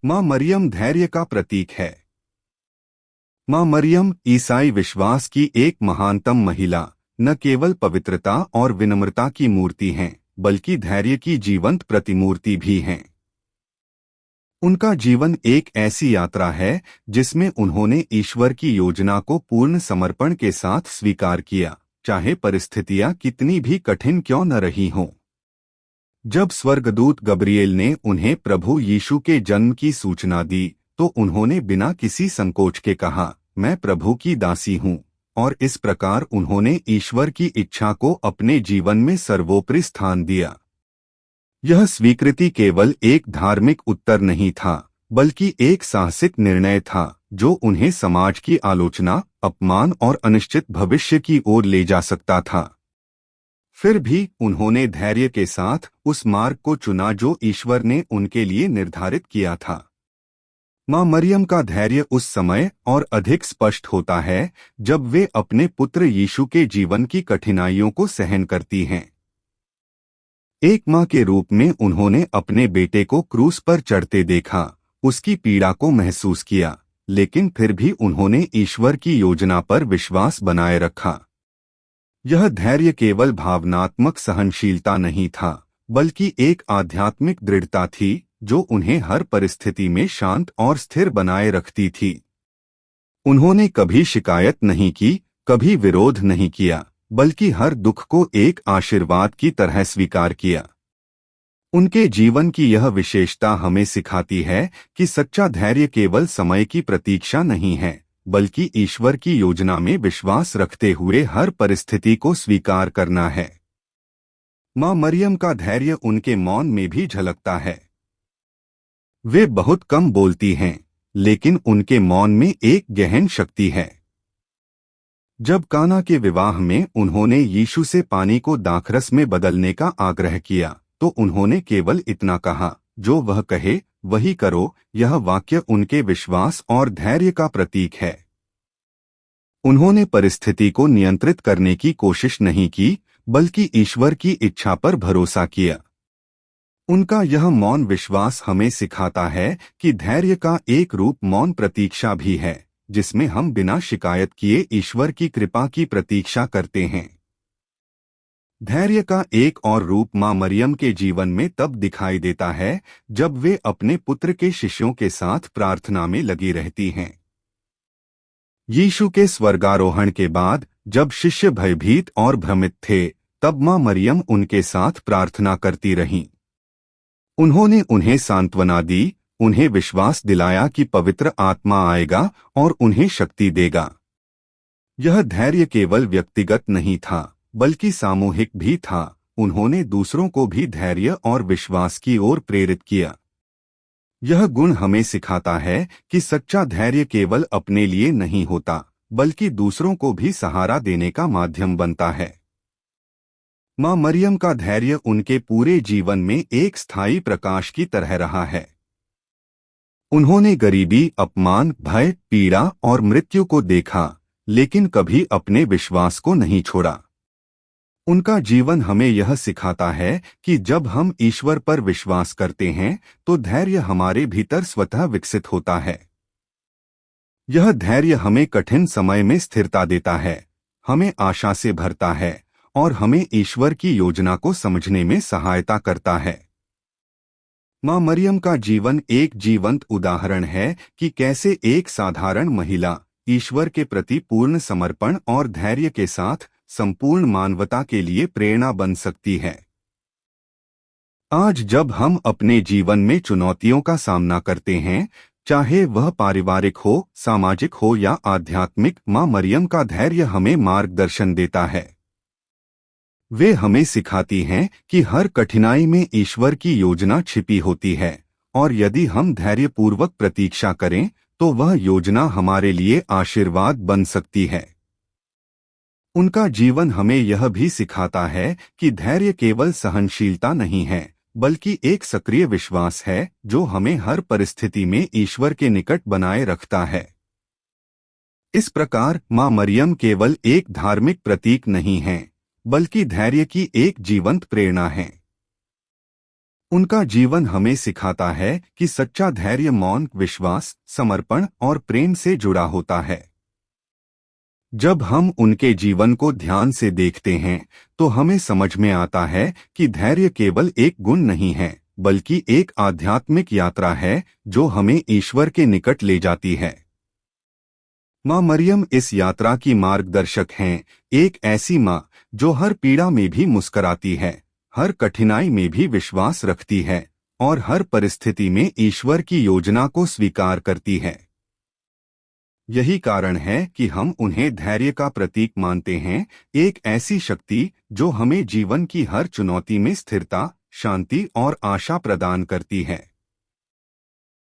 माँ मरियम धैर्य का प्रतीक है। माँ मरियम ईसाई विश्वास की एक महानतम महिला, न केवल पवित्रता और विनम्रता की मूर्ति हैं, बल्कि धैर्य की जीवंत प्रतिमूर्ति भी हैं। उनका जीवन एक ऐसी यात्रा है जिसमें उन्होंने ईश्वर की योजना को पूर्ण समर्पण के साथ स्वीकार किया, चाहे परिस्थितियां कितनी भी कठिन क्यों न रही हों। जब स्वर्गदूत गब्रिएल ने उन्हें प्रभु यीशु के जन्म की सूचना दी, तो उन्होंने बिना किसी संकोच के कहा, मैं प्रभु की दासी हूँ, और इस प्रकार उन्होंने ईश्वर की इच्छा को अपने जीवन में सर्वोपरि स्थान दिया। यह स्वीकृति केवल एक धार्मिक उत्तर नहीं था, बल्कि एक साहसिक निर्णय था जो उन्हें समाज की आलोचना, अपमान और अनिश्चित भविष्य की ओर ले जा सकता था। फिर भी उन्होंने धैर्य के साथ उस मार्ग को चुना जो ईश्वर ने उनके लिए निर्धारित किया था। माँ मरियम का धैर्य उस समय और अधिक स्पष्ट होता है जब वे अपने पुत्र यीशु के जीवन की कठिनाइयों को सहन करती हैं। एक माँ के रूप में उन्होंने अपने बेटे को क्रूस पर चढ़ते देखा, उसकी पीड़ा को महसूस किया, लेकिन फिर भी उन्होंने ईश्वर की योजना पर विश्वास बनाए रखा। यह धैर्य केवल भावनात्मक सहनशीलता नहीं था, बल्कि एक आध्यात्मिक दृढ़ता थी जो उन्हें हर परिस्थिति में शांत और स्थिर बनाए रखती थी। उन्होंने कभी शिकायत नहीं की, कभी विरोध नहीं किया, बल्कि हर दुख को एक आशीर्वाद की तरह स्वीकार किया। उनके जीवन की यह विशेषता हमें सिखाती है कि सच्चा धैर्य केवल समय की प्रतीक्षा नहीं है, बल्कि ईश्वर की योजना में विश्वास रखते हुए हर परिस्थिति को स्वीकार करना है। माँ मरियम का धैर्य उनके मौन में भी झलकता है। वे बहुत कम बोलती हैं, लेकिन उनके मौन में एक गहन शक्ति है। जब काना के विवाह में उन्होंने यीशु से पानी को दाखरस में बदलने का आग्रह किया, तो उन्होंने केवल इतना कहा, जो वह कहे वही करो। यह वाक्य उनके विश्वास और धैर्य का प्रतीक है। उन्होंने परिस्थिति को नियंत्रित करने की कोशिश नहीं की, बल्कि ईश्वर की इच्छा पर भरोसा किया। उनका यह मौन विश्वास हमें सिखाता है कि धैर्य का एक रूप मौन प्रतीक्षा भी है, जिसमें हम बिना शिकायत किए ईश्वर की कृपा की प्रतीक्षा करते हैं। धैर्य का एक और रूप माँ मरियम के जीवन में तब दिखाई देता है जब वे अपने पुत्र के शिष्यों के साथ प्रार्थना में लगी रहती हैं। यीशु के स्वर्गारोहण के बाद जब शिष्य भयभीत और भ्रमित थे, तब माँ मरियम उनके साथ प्रार्थना करती रहीं। उन्होंने उन्हें सांत्वना दी, उन्हें विश्वास दिलाया कि पवित्र आत्मा आएगा और उन्हें शक्ति देगा। यह धैर्य केवल व्यक्तिगत नहीं था, बल्कि सामूहिक भी था। उन्होंने दूसरों को भी धैर्य और विश्वास की ओर प्रेरित किया। यह गुण हमें सिखाता है कि सच्चा धैर्य केवल अपने लिए नहीं होता, बल्कि दूसरों को भी सहारा देने का माध्यम बनता है। माँ मरियम का धैर्य उनके पूरे जीवन में एक स्थायी प्रकाश की तरह रहा है। उन्होंने गरीबी, अपमान, भय, पीड़ा और मृत्यु को देखा, लेकिन कभी अपने विश्वास को नहीं छोड़ा। उनका जीवन हमें यह सिखाता है कि जब हम ईश्वर पर विश्वास करते हैं, तो धैर्य हमारे भीतर स्वतः विकसित होता है। यह धैर्य हमें कठिन समय में स्थिरता देता है, हमें आशा से भरता है और हमें ईश्वर की योजना को समझने में सहायता करता है। माँ मरियम का जीवन एक जीवंत उदाहरण है कि कैसे एक साधारण महिला ईश्वर के प्रति पूर्ण समर्पण और धैर्य के साथ संपूर्ण मानवता के लिए प्रेरणा बन सकती है। आज जब हम अपने जीवन में चुनौतियों का सामना करते हैं, चाहे वह पारिवारिक हो, सामाजिक हो या आध्यात्मिक, माँ मरियम का धैर्य हमें मार्गदर्शन देता है। वे हमें सिखाती हैं कि हर कठिनाई में ईश्वर की योजना छिपी होती है, और यदि हम धैर्यपूर्वक प्रतीक्षा करें, तो वह योजना हमारे लिए आशीर्वाद बन सकती है। उनका जीवन हमें यह भी सिखाता है कि धैर्य केवल सहनशीलता नहीं है, बल्कि एक सक्रिय विश्वास है जो हमें हर परिस्थिति में ईश्वर के निकट बनाए रखता है। इस प्रकार माँ मरियम केवल एक धार्मिक प्रतीक नहीं है, बल्कि धैर्य की एक जीवंत प्रेरणा है। उनका जीवन हमें सिखाता है कि सच्चा धैर्य मौन, विश्वास, समर्पण और प्रेम से जुड़ा होता है। जब हम उनके जीवन को ध्यान से देखते हैं तो हमें समझ में आता है कि धैर्य केवल एक गुण नहीं है, बल्कि एक आध्यात्मिक यात्रा है जो हमें ईश्वर के निकट ले जाती है। माँ मरियम इस यात्रा की मार्गदर्शक हैं, एक ऐसी माँ जो हर पीड़ा में भी मुस्कुराती है, हर कठिनाई में भी विश्वास रखती है और हर परिस्थिति में ईश्वर की योजना को स्वीकार करती है। यही कारण है कि हम उन्हें धैर्य का प्रतीक मानते हैं, एक ऐसी शक्ति जो हमें जीवन की हर चुनौती में स्थिरता, शांति और आशा प्रदान करती है।